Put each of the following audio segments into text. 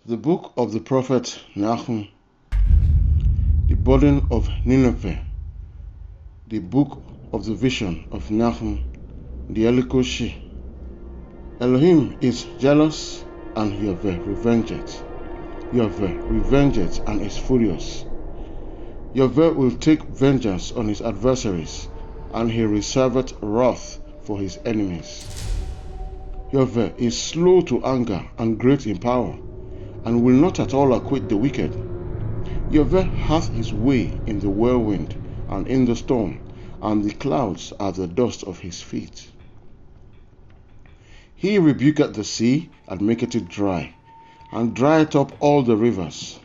The book of the prophet Nahum, the burden of Nineveh, the book of the vision of Nahum the Elikoshi. Elohim is jealous and Yahweh revengeth. Yahweh revengeth and is furious. Yahweh will take vengeance on his adversaries, and he reserveth wrath for his enemies. Yahweh is slow to anger and great in power, and will not at all acquit the wicked. Yahweh hath his way in the whirlwind and in the storm, and the clouds are the dust of his feet. He rebuketh the sea, and maketh it dry, and drieth up all the rivers.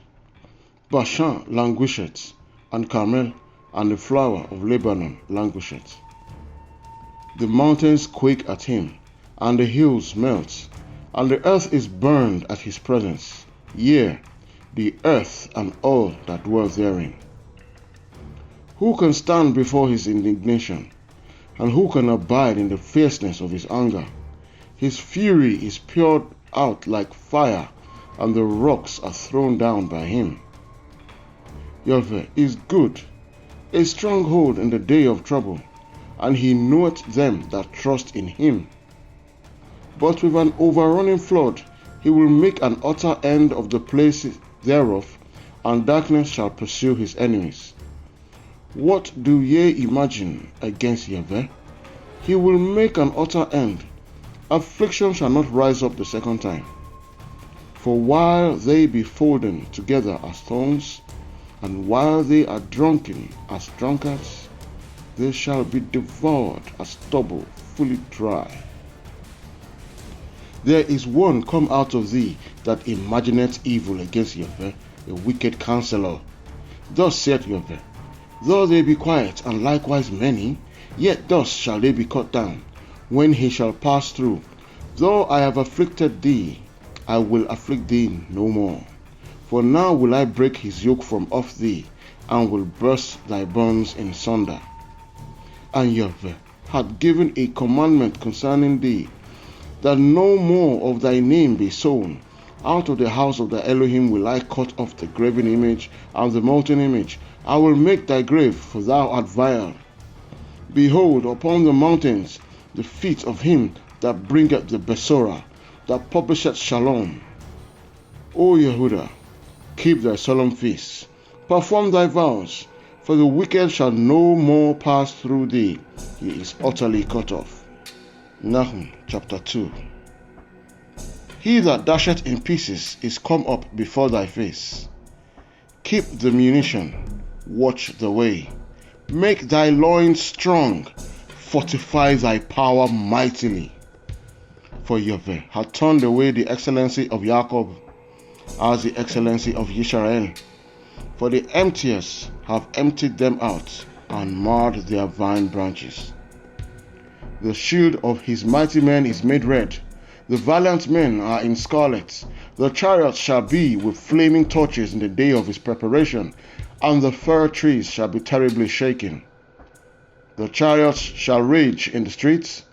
Bashan languisheth, and Carmel, and the flower of Lebanon languisheth. The mountains quake at him, and the hills melt, and the earth is burned at his presence, yea, the earth and all that dwell therein. Who can stand before his indignation, and who can abide in the fierceness of his anger? His fury is poured out like fire, and the rocks are thrown down by him. Yahweh is good, a stronghold in the day of trouble, and he knoweth them that trust in him. But with an overrunning flood he will make an utter end of the place thereof, and darkness shall pursue his enemies. What do ye imagine against Yahweh? He will make an utter end. Affliction shall not rise up the second time. For while they be folden together as thorns, and while they are drunken as drunkards, they shall be devoured as stubble fully dry. There is one come out of thee that imagineth evil against Yahweh, a wicked counselor. Thus saith Yahweh, though they be quiet and likewise many, yet thus shall they be cut down, when he shall pass through. Though I have afflicted thee, I will afflict thee no more. For now will I break his yoke from off thee, and will burst thy bonds in sunder. And Yahweh hath given a commandment concerning thee, that no more of thy name be sown. Out of the house of the Elohim will I cut off the graven image and the molten image. I will make thy grave, for thou art vile. Behold, upon the mountains the feet of him that bringeth the Besorah, that publisheth Shalom. O Yehuda, keep thy solemn feasts, perform thy vows, for the wicked shall no more pass through thee. He is utterly cut off. Nahum chapter 2. He that dasheth in pieces is come up before thy face. Keep the munition, watch the way. Make thy loins strong, fortify thy power mightily. For Yahweh hath turned away the excellency of Jacob as the excellency of Israel. For the emptiers have emptied them out, and marred their vine branches. The shield of his mighty men is made red. The valiant men are in scarlet. The chariots shall be with flaming torches in the day of his preparation, and the fir trees shall be terribly shaken. The chariots shall rage in the streets.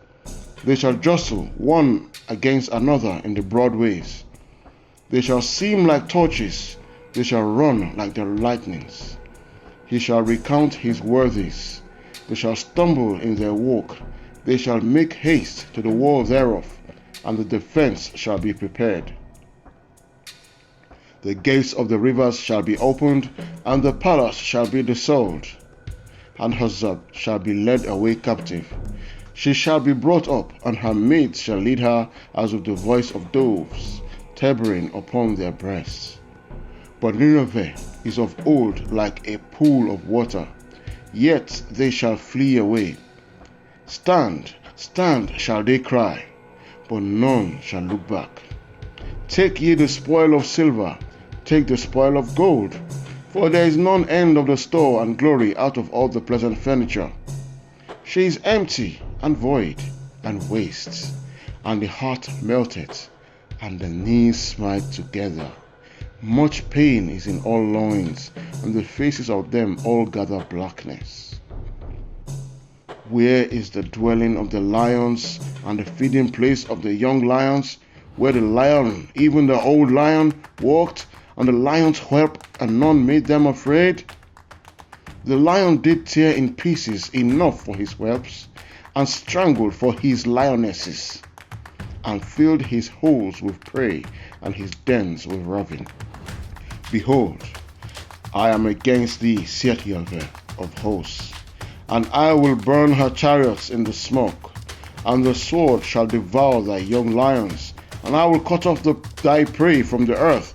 They shall jostle one against another in the broad ways. They shall seem like torches. They shall run like the lightnings. He shall recount his worthies. They shall stumble in their walk. They shall make haste to the wall thereof, and the defense shall be prepared. The gates of the rivers shall be opened, and the palace shall be dissolved, and Hazab shall be led away captive. She shall be brought up, and her maids shall lead her as with the voice of doves, tabering upon their breasts. But Nineveh is of old like a pool of water, yet they shall flee away. Stand, stand, shall they cry, but none shall look back. Take ye the spoil of silver, take the spoil of gold, for there is none end of the store and glory out of all the pleasant furniture. She is empty and void and wastes, and the heart melteth, and the knees smite together. Much pain is in all loins, and the faces of them all gather blackness. Where is the dwelling of the lions, and the feeding place of the young lions? where the lion, even the old lion, walked, and the lions whelped, and none made them afraid? The lion did tear in pieces enough for his whelps, and strangled for his lionesses, and filled his holes with prey, and his dens with ravin. Behold, I am against thee, saith Yahweh of hosts, and I will burn her chariots in the smoke, and the sword shall devour thy young lions, and I will cut off thy prey from the earth,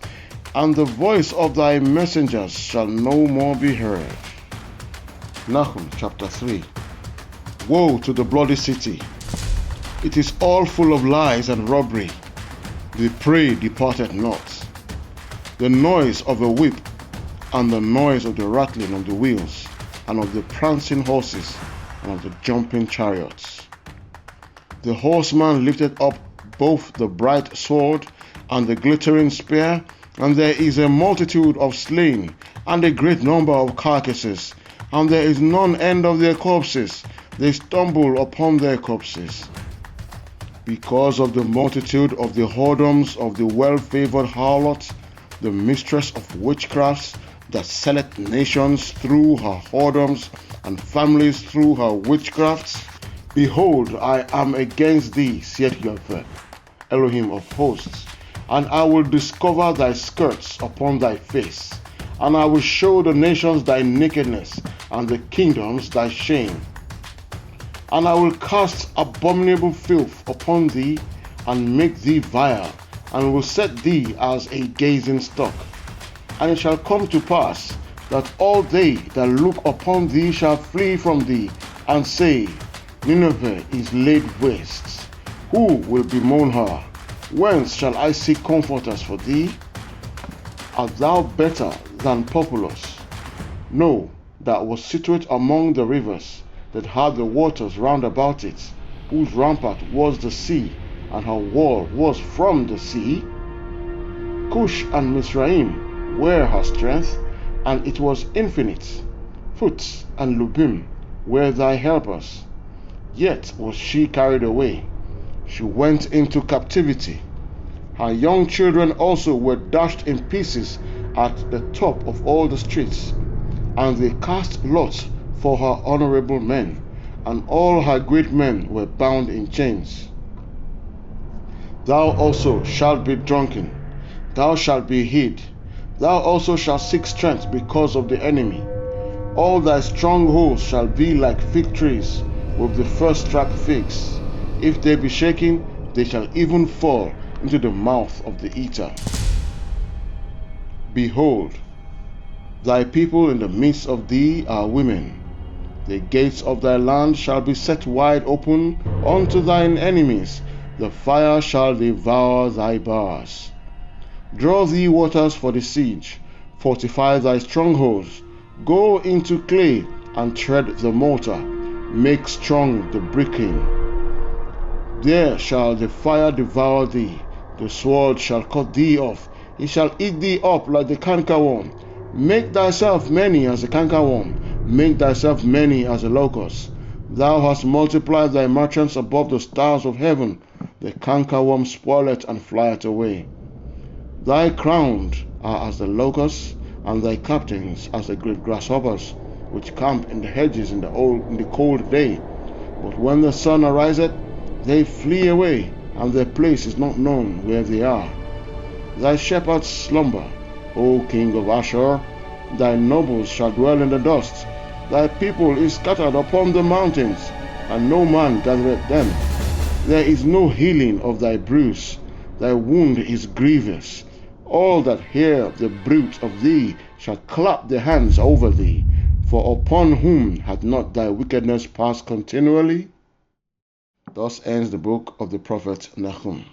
and the voice of thy messengers shall no more be heard. Nahum chapter 3. Woe to the bloody city! It is all full of lies and robbery. The prey departed not. The noise of a whip, and the noise of the rattling of the wheels, and of the prancing horses, and of the jumping chariots. The horseman lifted up both the bright sword and the glittering spear, and there is a multitude of slain, and a great number of carcasses, and there is none end of their corpses. They stumble upon their corpses. Because of the multitude of the whoredoms of the well-favored harlot, the mistress of witchcrafts, that selleth nations through her whoredoms, and families through her witchcrafts. Behold, I am against thee, saith Yahweh, Elohim of hosts, and I will discover thy skirts upon thy face, and I will show the nations thy nakedness, and the kingdoms thy shame. And I will cast abominable filth upon thee, and make thee vile, and will set thee as a gazing stock. And it shall come to pass that all they that look upon thee shall flee from thee, and say, Nineveh is laid waste. Who will bemoan her? Whence shall I seek comforters for thee? Art thou better than Populus? No, that was situate among the rivers, that had the waters round about it, whose rampart was the sea, and her wall was from the sea. Cush and Mizraim were her strength, and it was infinite. Phut and Lubim were thy helpers. Yet was she carried away. She went into captivity. Her young children also were dashed in pieces at the top of all the streets, and they cast lots for her honorable men, and all her great men were bound in chains. Thou also shalt be drunken, thou shalt be hid, thou also shalt seek strength because of the enemy. All thy strongholds shall be like fig trees with the first ripe figs. If they be shaken, they shall even fall into the mouth of the eater. Behold, thy people in the midst of thee are women. The gates of thy land shall be set wide open unto thine enemies. The fire shall devour thy bars. Draw thee waters for the siege. Fortify thy strongholds. Go into clay and tread the mortar. Make strong the bricking. There shall the fire devour thee. The sword shall cut thee off. It shall eat thee up like the cankerworm. Make thyself many as a cankerworm. Make thyself many as a locust. Thou hast multiplied thy merchants above the stars of heaven. The cankerworm spoileth and flieth away. Thy crowns are as the locusts, and thy captains as the great grasshoppers, which camp in the hedges in the cold day. But when the sun ariseth, they flee away, and their place is not known where they are. Thy shepherds slumber, O king of Ashur. Thy nobles shall dwell in the dust. Thy people is scattered upon the mountains, and no man gathereth them. There is no healing of thy bruise. Thy wound is grievous. All that hear the bruit of thee shall clap their hands over thee. For upon whom hath not thy wickedness passed continually? Thus ends the book of the prophet Nahum.